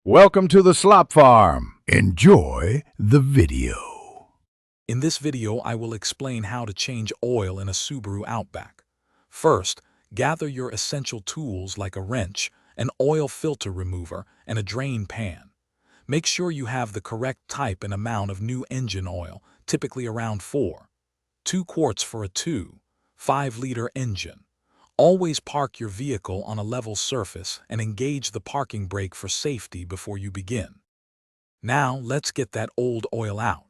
Welcome to the Slop Farm. Enjoy the video. In this video, I will explain how to change oil in a Subaru Outback. First, gather your essential tools like a wrench, an oil filter remover, and a drain pan. Make sure you have the correct type and amount of new engine oil, typically around 2 quarts for a 2.5-liter engine. Always park your vehicle on a level surface and engage the parking brake for safety before you begin. Now, let's get that old oil out.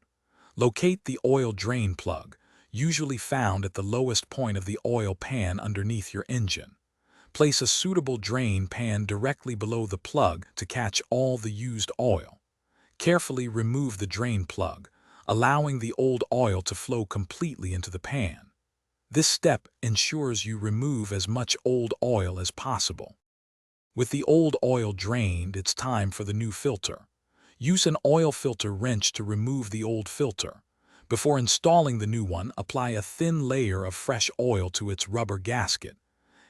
Locate the oil drain plug, usually found at the lowest point of the oil pan underneath your engine. Place a suitable drain pan directly below the plug to catch all the used oil. Carefully remove the drain plug, allowing the old oil to flow completely into the pan. This step ensures you remove as much old oil as possible. With the old oil drained, it's time for the new filter. Use an oil filter wrench to remove the old filter. Before installing the new one, apply a thin layer of fresh oil to its rubber gasket.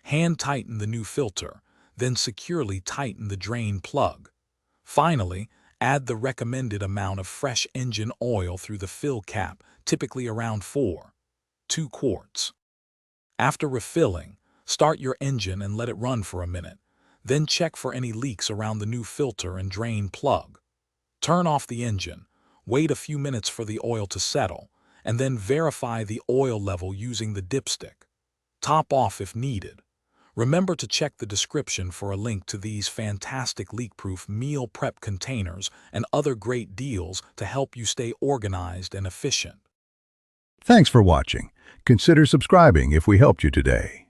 Hand tighten the new filter, then securely tighten the drain plug. Finally, add the recommended amount of fresh engine oil through the fill cap, typically around 2 quarts. After refilling, start your engine and let it run for a minute. Then check for any leaks around the new filter and drain plug. Turn off the engine, wait a few minutes for the oil to settle, and then verify the oil level using the dipstick. Top off if needed. Remember to check the description for a link to these fantastic leak-proof meal prep containers and other great deals to help you stay organized and efficient. Thanks for watching. Consider subscribing if we helped you today.